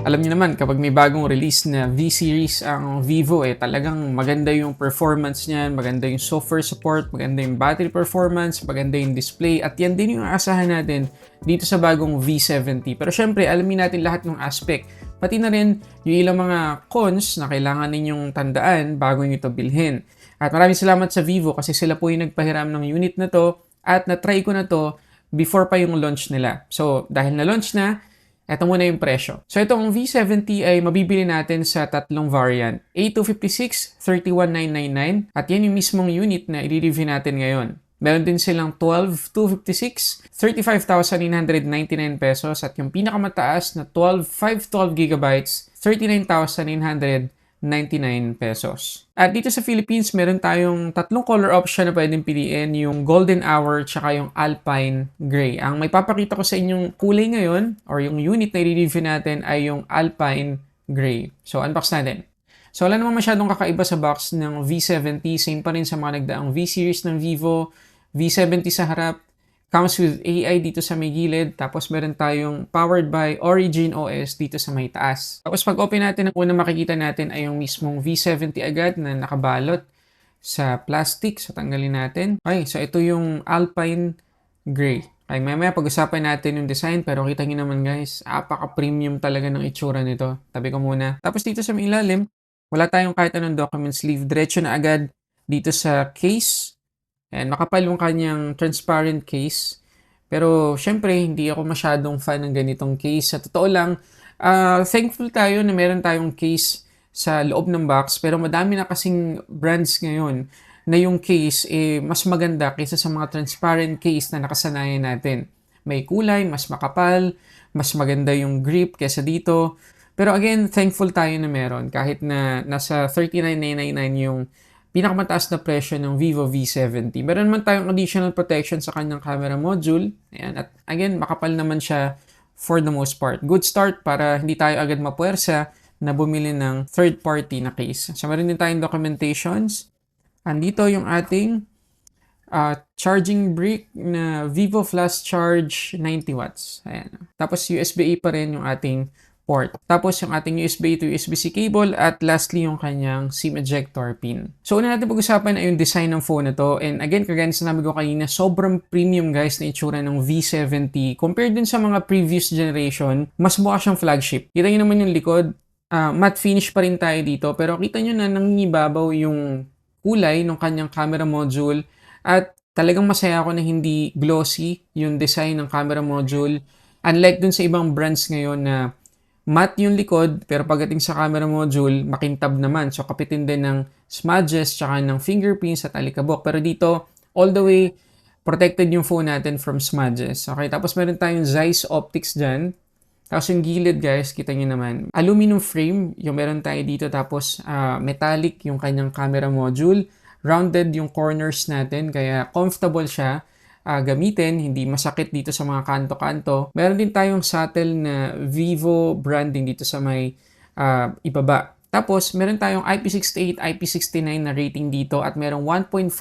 Alam niyo naman, kapag may bagong release na V-series ang Vivo, talagang maganda yung performance niyan, maganda yung software support, maganda yung battery performance, maganda yung display, at yan din yung aasahan natin dito sa bagong V70. Pero syempre, alamin natin lahat ng aspect, pati na rin yung ilang mga cons na kailangan ninyong tandaan bago nyo ito bilhin. At maraming salamat sa Vivo kasi sila po yung nagpahiram ng unit na to at na-try ko na to before pa yung launch nila. So, dahil na-launch na, eto muna yung presyo. So itong V70 ay mabibili natin sa tatlong variant. A256, 31,999 at yan yung mismong unit na i-review natin ngayon. Meron din silang 12,256, 35,999 pesos at yung pinakamataas na 512 gigabytes, 39,999 pesos. At dito sa Philippines, meron tayong tatlong color option na pwedeng piliin, yung Golden Hour tsaka yung Alpine Gray. Ang may papakita ko sa inyong kulay ngayon or yung unit na i-review natin ay yung Alpine Gray. So, unbox natin. So, wala naman masyadong kakaiba sa box ng V70. Same pa rin sa mga nagdaang V-series ng Vivo. V70 sa harap. Comes with AI dito sa may gilid. Tapos meron tayong powered by Origin OS dito sa may taas. Tapos pag open natin, ang unang makikita natin ay yung mismong V70 agad na nakabalot sa plastic. So tanggalin natin. Okay, so ito yung Alpine Gray. Okay, mamaya pag-usapan natin yung design, pero kita nyo naman guys, apaka-premium talaga ng itsura nito. Tabi ko muna. Tapos dito sa may ilalim, wala tayong kahit anong document sleeve. Diretso na agad dito sa case. And makapal yung kanyang transparent case. Pero syempre, hindi ako masyadong fan ng ganitong case. Sa totoo lang, thankful tayo na meron tayong case sa loob ng box. Pero madami na kasing brands ngayon na yung case mas maganda kaysa sa mga transparent case na nakasanayan natin. May kulay, mas makapal, mas maganda yung grip kaysa dito. Pero again, thankful tayo na meron. Kahit na nasa 39,999 yung pinakamataas na presyo ng Vivo V70. Meron naman tayong additional protection sa kanyang camera module. Ayan. At again, makapal naman siya for the most part. Good start para hindi tayo agad mapuwersa na bumili ng third party na case. So, meron din tayong documentations. Andito yung ating charging brick na Vivo Flash Charge 90 watts. Ayan. Tapos USB-A pa rin yung ating port. Tapos yung ating USB to USB-C cable at lastly yung kanyang SIM ejector pin. So una natin pag-usapan ay yung design ng phone na to. And again, kagaya na sinabi ko kanina, sobrang premium guys na itsura ng V70. Compared din sa mga previous generation, mas mukha siyang flagship. Kita nyo naman yung likod, matte finish pa rin tayo dito. Pero kita nyo na nangingibabaw yung kulay ng kanyang camera module at talagang masaya ako na hindi glossy yung design ng camera module. Unlike dun sa ibang brands ngayon na matte yung likod, pero pagdating sa camera module, makintab naman. So, kapitin din ng smudges, tsaka ng fingerprints at alikabok. Pero dito, all the way, protected yung phone natin from smudges. Okay, tapos meron tayong Zeiss Optics dyan. Tapos yung gilid, guys, kita nyo naman. Aluminum frame, yung meron tayo dito. Tapos, metallic yung kanyang camera module. Rounded yung corners natin, kaya comfortable siya gamitin, hindi masakit dito sa mga kanto-kanto. Meron din tayong subtle na Vivo branding dito sa may ibaba. Tapos, meron tayong IP68, IP69 na rating dito at merong 1.5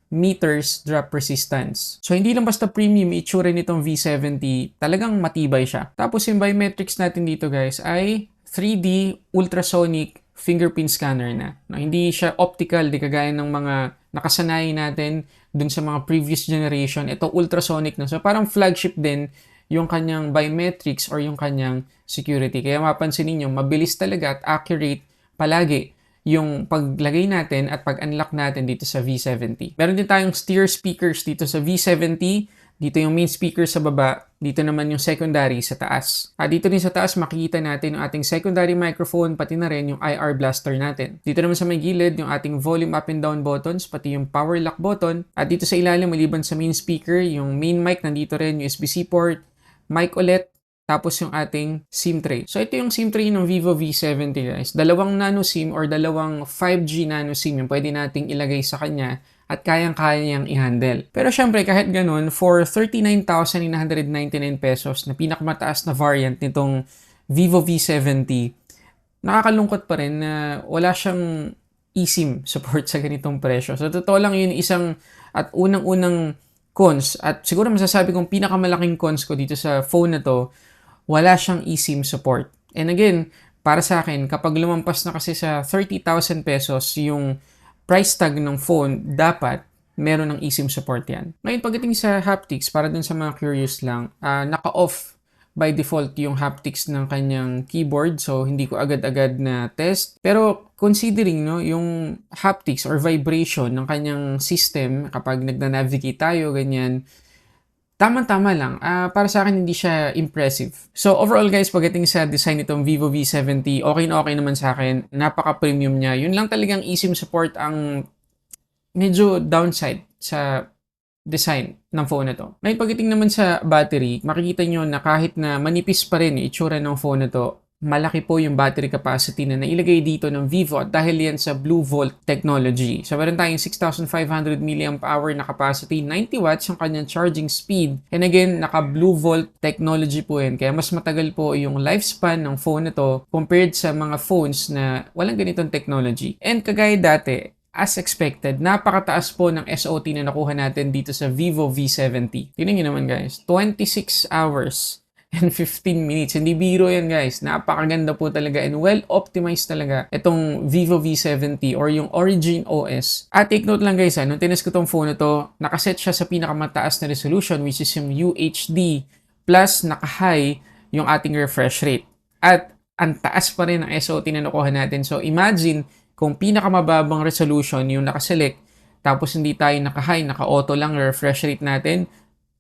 meters drop resistance. So, hindi lang basta premium itsura nitong V70, talagang matibay siya. Tapos, yung biometrics natin dito guys ay 3D ultrasonic fingerprint scanner na. No, hindi siya optical, di kagaya ng mga nakasanayan natin dun sa mga previous generation. Ito ultrasonic na. So parang flagship din yung kanyang biometrics or yung kanyang security. Kaya mapansin niyo mabilis talaga at accurate palagi yung paglagay natin at pag-unlock natin dito sa V70. Meron din tayong steer speakers dito sa V70. Dito yung main speaker sa baba, dito naman yung secondary sa taas. At dito din sa taas, makikita natin yung ating secondary microphone, pati na rin yung IR blaster natin. Dito naman sa may gilid, yung ating volume up and down buttons, pati yung power lock button. At dito sa ilalim, maliban sa main speaker, yung main mic, nandito rin, USB-C port, mic ulit, tapos yung ating SIM tray. So ito yung SIM tray ng Vivo V70 guys. Dalawang nano SIM or dalawang 5G nano SIM yung pwede nating ilagay sa kanya at kayang-kaya niyang i-handle. Pero syempre, kahit ganun, for 39,999 pesos na pinakamataas na variant nitong Vivo V70, nakakalungkot pa rin na wala siyang eSIM support sa ganitong presyo. So, totoo lang yun isang at unang-unang cons at siguro masasabi kong pinakamalaking cons ko dito sa phone na to, wala siyang eSIM support. And again, para sa akin, kapag lumampas na kasi sa 30,000 pesos yung price tag ng phone, dapat meron ng eSIM support yan. Ngayon, pagdating sa haptics, para dun sa mga curious lang, naka-off by default yung haptics ng kanyang keyboard. So, hindi ko agad-agad na test. Pero, considering no, yung haptics or vibration ng kanyang system, kapag nagna-navigate tayo, ganyan, tama-tama lang. Para sa akin, hindi siya impressive. So, overall guys, pagdating sa design nitong Vivo V70, okay na okay naman sa akin. Napaka-premium niya. Yun lang talagang eSIM support ang medyo downside sa design ng phone na to. Ngayon, pagdating naman sa battery, makikita nyo na kahit na manipis pa rin yung itsura ng phone na to, malaki po yung battery capacity na nailagay dito ng Vivo at dahil yan sa Blue Volt technology. So, meron tayong 6,500 mAh na capacity, 90 watts yung kanyang charging speed. And again, naka Blue Volt technology po yan. Kaya mas matagal po yung lifespan ng phone na to compared sa mga phones na walang ganitong technology. And kagaya dati, as expected, napakataas po ng SOT na nakuha natin dito sa Vivo V70. Tingnan nyo naman guys, 26 hours and 15 minutes. Hindi biro yan guys. Napakaganda po talaga and well-optimized talaga itong Vivo V70 or yung Origin OS. At take note lang guys, nung tinest ko tong phone na to, nakaset siya sa pinakamataas na resolution which is yung UHD plus naka-high yung ating refresh rate. At ang taas pa rin ng SOT na nakuha natin. So imagine kung pinakamababang resolution yung nakaselect, tapos hindi tayo naka-high, naka-auto lang refresh rate natin,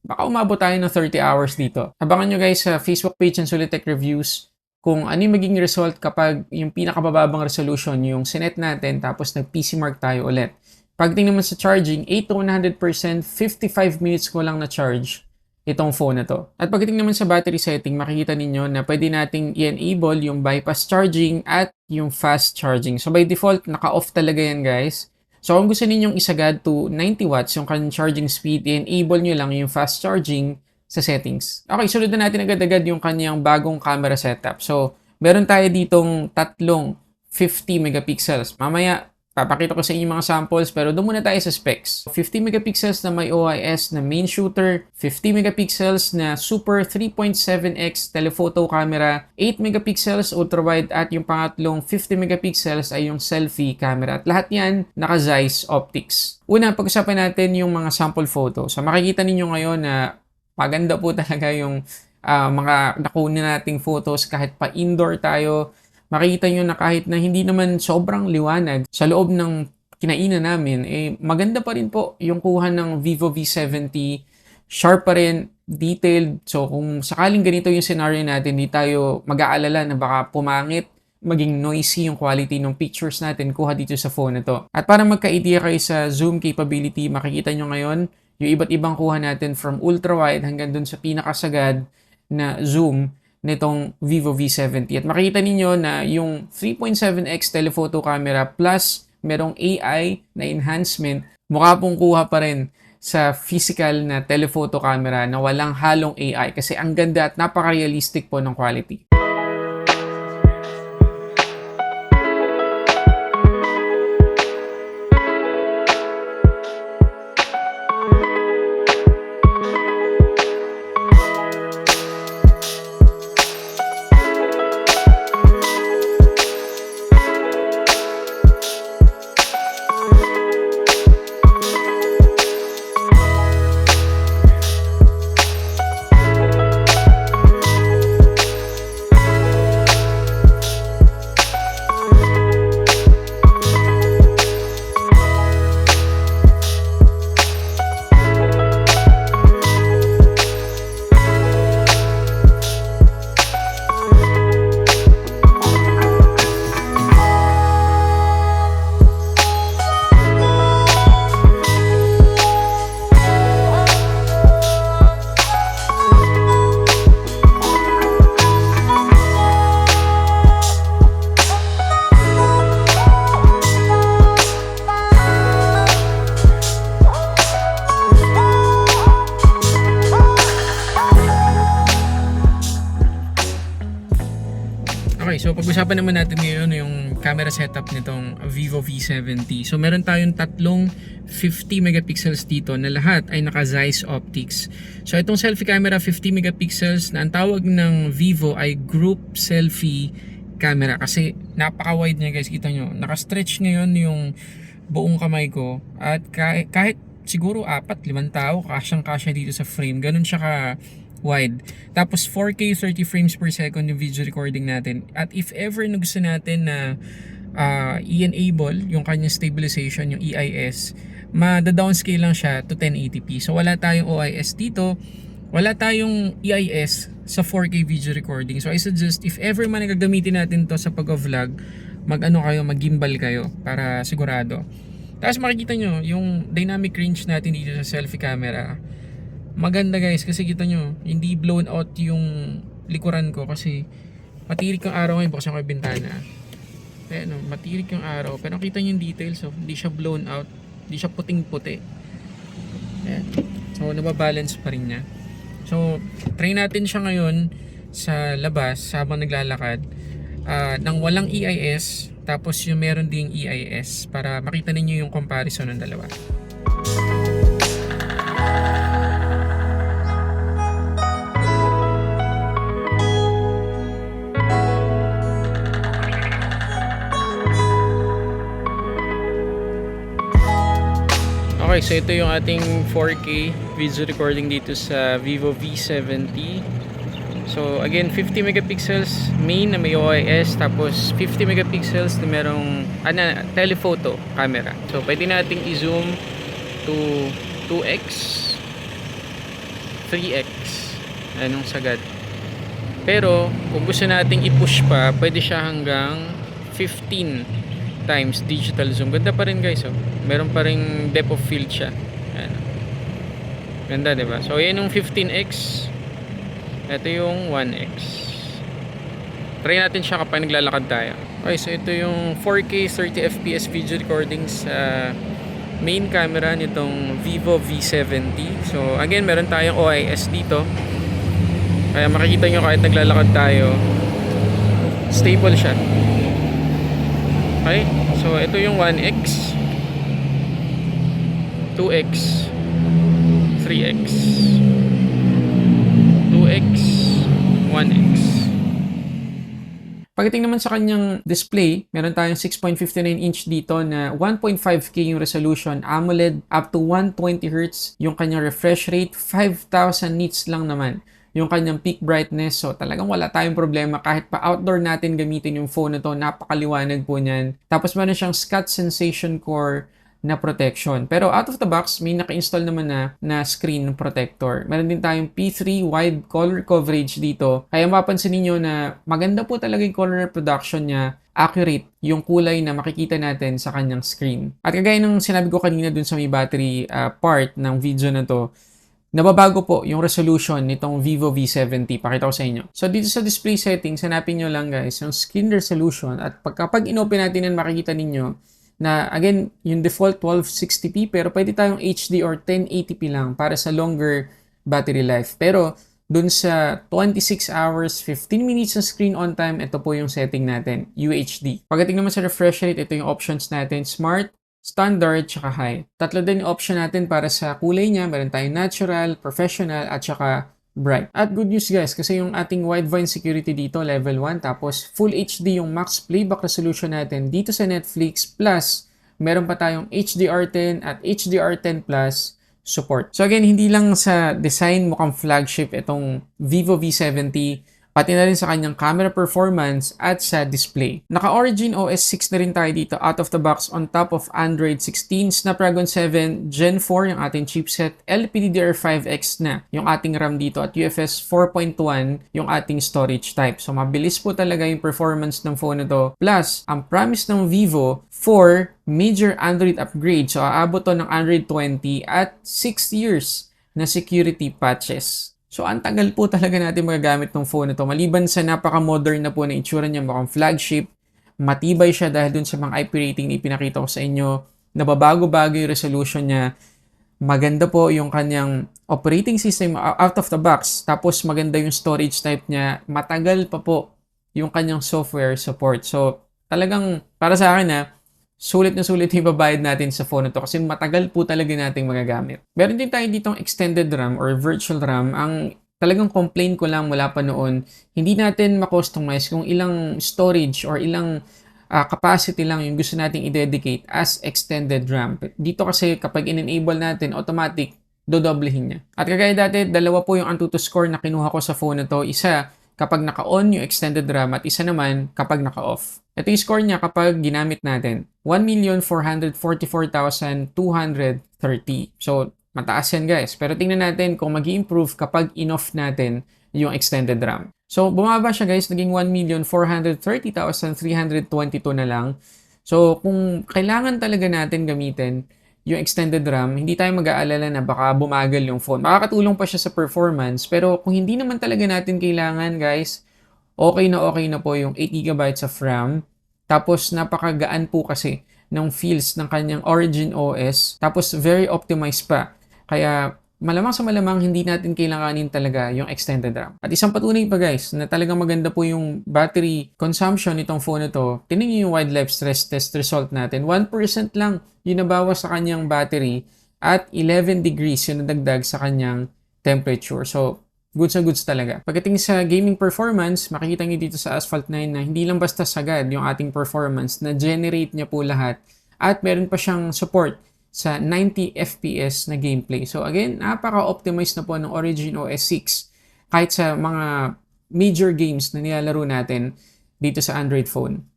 baka umabot tayo ng 30 hours dito. Abangan nyo guys sa Facebook page ng Solitech Reviews kung ano yung maging result kapag yung pinakamababang resolution yung sinet natin tapos nag-PC mark tayo ulit. Pagdating naman sa charging, 8 to 100%, 55 minutes ko lang na charge itong phone na to. At pagdating naman sa battery setting, makikita ninyo na pwede nating i-enable yung bypass charging at yung fast charging. So by default, naka-off talaga yan guys. So kung gusto ninyong isagad to 90 watts yung kanyang charging speed, i-enable nyo lang yung fast charging sa settings. Okay, sunod na natin agad-agad yung kanyang bagong camera setup. So meron tayo ditong tatlong 50 megapixels. Mamaya, papakita ko sa inyo mga samples pero doon muna tayo sa specs. 50 megapixels na may OIS na main shooter, 50 megapixels na super 3.7x telephoto camera, 8 megapixels ultrawide at yung pangatlong 50 megapixels ay yung selfie camera. At lahat yan naka Zeiss optics. Una, pag-usapan natin yung mga sample photo. So makikita ninyo ngayon na maganda po talaga yung mga nakuha nating photos kahit pa indoor tayo. Makikita nyo na kahit na hindi naman sobrang liwanag sa loob ng kinainan namin, maganda pa rin po yung kuha ng Vivo V70. Sharp pa rin, detailed. So kung sakaling ganito yung scenario natin, hindi tayo mag-aalala na baka pumangit, maging noisy yung quality ng pictures natin kuha dito sa phone na to. At para magka-idea kayo sa zoom capability, makikita nyo ngayon yung iba't ibang kuha natin from ultra-wide hanggang dun sa pinakasagad na zoom nitong Vivo V70. At makikita ninyo na yung 3.7x telephoto camera plus merong AI na enhancement, mukha pong kuha pa rin sa physical na telephoto camera na walang halong AI kasi ang ganda at napaka-realistic po ng quality. Okay, so pag-usapan naman natin ngayon yung camera setup nitong Vivo V70. So meron tayong tatlong 50 megapixels dito na lahat ay naka Zeiss optics. So itong selfie camera 50 megapixels na ang tawag ng Vivo ay group selfie camera kasi napaka-wide niya guys, kita nyo. Naka-stretch ngayon yung buong kamay ko at kahit siguro 4-5 tao kasyang-kasya dito sa frame. Ganun siya ka wide. Tapos 4K 30 frames per second yung video recording natin. At if ever na gusto natin na i-enable yung kanyang stabilization, yung EIS, ma-downscale lang siya to 1080p. So wala tayong OIS dito, wala tayong EIS sa 4K video recording. So I suggest if ever man gagamitin natin to sa pag-vlog, mag-gimbal kayo para sigurado. Tapos makikita nyo yung dynamic range natin dito sa selfie camera. Maganda guys kasi kita nyo hindi blown out yung likuran ko kasi matirik yung araw ngayon, buksan ko yung bintana. Ayan, matirik yung araw pero kita nyo yung details, so hindi siya blown out, hindi siya puting puti. Ayan. So nababalance pa rin niya. So try natin siya ngayon sa labas habang naglalakad nang walang EIS, tapos yung meron ding EIS para makita ninyo yung comparison ng dalawa. Okay, so ito yung ating 4K video recording dito sa Vivo V70. So again, 50 megapixels main na may OIS, tapos 50 megapixels na merong telephoto camera. So pwede nating i-zoom to 2x, 3x, anong sagad. Pero kung gusto nating i-push pa, pwede siya hanggang 15 times digital zoom. Ganda pa rin guys, oh. Meron pa rin depth of field siya. Ayan. Ganda, diba? So yan yung 15x, ito yung 1x. Try natin siya kapag naglalakad tayo. Okay, so ito yung 4K 30 fps video recording sa main camera nitong Vivo V70. So again, meron tayong OIS dito, kaya makikita nyo kahit naglalakad tayo, stable siya. Okay, so ito yung 1x, 2x, 3x, 2x, 1x. Pagdating naman sa kanyang display, meron tayong 6.59 inch dito na 1.5K yung resolution, AMOLED, up to 120Hz yung kanyang refresh rate, 5,000 nits lang naman yung kanyang peak brightness. So talagang wala tayong problema kahit pa outdoor natin gamitin yung phone na to, napakaliwanag po niyan. Tapos meron siyang Scott Sensation Core na protection. Pero out of the box, may naka-install naman na screen protector. Meron din tayong P3 wide color coverage dito. Kaya mapansin niyo na maganda po talaga yung color reproduction niya. Accurate yung kulay na makikita natin sa kanyang screen. At kagaya ng sinabi ko kanina dun sa may battery part ng video na to, nababago po yung resolution nitong Vivo V70. Pakita ko sa inyo. So dito sa display settings, hanapin nyo lang guys yung screen resolution, at kapag inopen natin yan, makikita ninyo na again, yung default 1260p, pero pwede tayong HD or 1080p lang para sa longer battery life. Pero dun sa 26 hours, 15 minutes na screen on time, ito po yung setting natin, UHD. Pagdating naman sa refresh rate, ito yung options natin, Smart, Standard, tsaka High. Tatlo din yung option natin para sa kulay niya. Meron tayong Natural, Professional, at tsaka Bright. At good news guys, kasi yung ating widevine security dito, level 1, tapos Full HD yung max playback resolution natin dito sa Netflix, plus meron pa tayong HDR10 at HDR10 Plus support. So again, hindi lang sa design mukhang flagship itong Vivo V70, pati na rin sa kanyang camera performance at sa display. Naka-Origin OS 6 na rin tayo dito out of the box on top of Android 16, Snapdragon 7 Gen 4 yung ating chipset, LPDDR5X na yung ating RAM dito, at UFS 4.1 yung ating storage type. So mabilis po talaga yung performance ng phone na to. Plus, ang promise ng Vivo for major Android upgrade. So aabot to ng Android 20 at 6 years na security patches. So, ang tagal po talaga natin magagamit ng phone na to. Maliban sa napaka-modern na po na itsura niya, mukhang flagship, matibay siya dahil dun sa mga IP rating na ipinakita ko sa inyo. Nababago-bago yung resolution niya. Maganda po yung kanyang operating system out of the box. Tapos maganda yung storage type niya. Matagal pa po yung kanyang software support. So, talagang para sa akin sulit na sulit yung babayad natin sa phone na to kasi matagal po talaga nating magagamit. Meron din tayo ditong extended RAM or virtual RAM. Ang talagang complaint ko lang mula pa noon, hindi natin ma-customize kung ilang storage or ilang capacity lang yung gusto nating i-dedicate as extended RAM. Dito kasi kapag in-enable natin, automatic, dodoblehin niya. At kagaya dati, dalawa po yung Antutu score na kinuha ko sa phone na to. Isa kapag naka-on yung extended RAM at isa naman kapag naka-off. Ito yung score niya kapag ginamit natin. 1,444,230. So, mataas yan guys. Pero tingnan natin kung mag-i-improve kapag in-off natin yung extended RAM. So, bumaba siya guys. Naging 1,430,322 na lang. So, kung kailangan talaga natin gamitin yung extended RAM, hindi tayo mag-aalala na baka bumagal yung phone. Makakatulong pa siya sa performance, pero kung hindi naman talaga natin kailangan, guys, okay na po yung 8GB of RAM. Tapos, napakagaan po kasi ng feels ng kanyang Origin OS. Tapos, very optimized pa. Kaya, malamang sa malamang, hindi natin kailanganin talaga yung extended RAM. At isang patunay pa guys, na talagang maganda po yung battery consumption nitong phone na to. Tingnan nyo yung wildlife stress test result natin. 1% lang yung nabawas sa kanyang battery at 11 degrees yung nadagdag sa kanyang temperature. So, goods na goods talaga. Pagdating sa gaming performance, makikita nyo dito sa Asphalt 9 na hindi lang basta sagad yung ating performance, na-generate niya po lahat at meron pa siyang support sa 90 FPS na gameplay. So again, napaka-optimized na po ng Origin OS 6 kahit sa mga major games na nilalaro natin dito sa Android phone.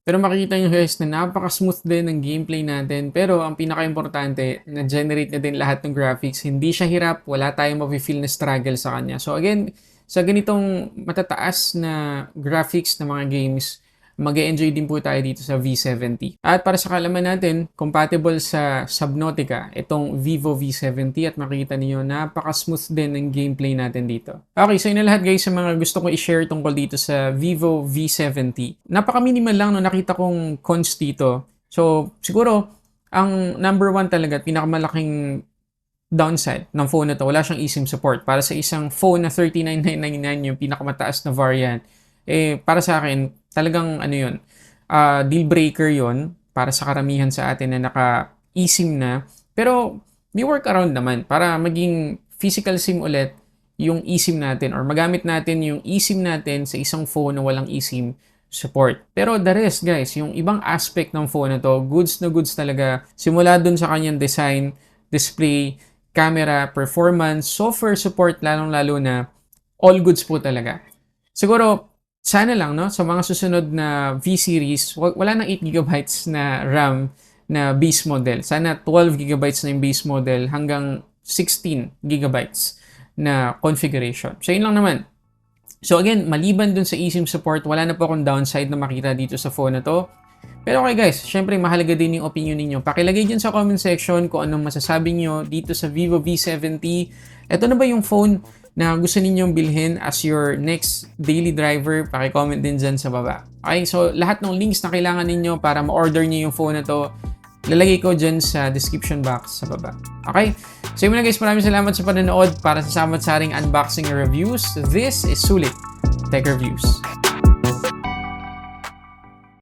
Pero makikita nyo guys na napaka-smooth din ng gameplay natin. Pero ang pinaka-importante, na-generate na din lahat ng graphics. Hindi siya hirap, wala tayong mafe-feel na struggle sa kanya. So again, sa ganitong matataas na graphics na mga games, mag-e-enjoy din po tayo dito sa V70. At para sa kaalaman natin, compatible sa Subnautica itong Vivo V70 at makikita niyo napaka-smooth din ng gameplay natin dito. Okay, so yun na lahat guys sa mga gusto kong i-share tungkol dito sa Vivo V70. Napaka-minimal lang no nakita kong cons dito. So siguro ang number one talaga at pinakamalaking downside ng phone na to, wala siyang eSIM support. Para sa isang phone na 39,999 yung pinakamataas na variant, para sa akin, talagang deal breaker yon para sa karamihan sa atin na naka-eSIM na. Pero may workaround naman para maging physical SIM ulit yung eSIM natin or magamit natin yung eSIM natin sa isang phone na walang eSIM support. Pero the rest guys, yung ibang aspect ng phone na to, goods na goods talaga. Simula dun sa kanyang design, display, camera, performance, software support, lalong-lalo na all goods po talaga. Siguro, sana lang, no, sa mga susunod na V-series, wala nang 8GB na RAM na base model. Sana 12GB na yung base model hanggang 16GB na configuration. So, yun lang naman. So, again, maliban dun sa eSIM support, wala na po akong downside na makita dito sa phone na to. Pero okay guys, syempre mahalaga din yung opinion ninyo. Pakilagay dyan sa comment section kung anong masasabi nyo dito sa Vivo V70. Ito na ba yung phone na gusto ninyong bilhin as your next daily driver? Paki-comment din dyan sa baba. Okay, so lahat ng links na kailangan ninyo para ma-order nyo yung phone na to, lalagay ko dyan sa description box sa baba. Okay, so yun na guys, maraming salamat sa panonood para sa samat-saring unboxing reviews. This is Sulit Tech Reviews.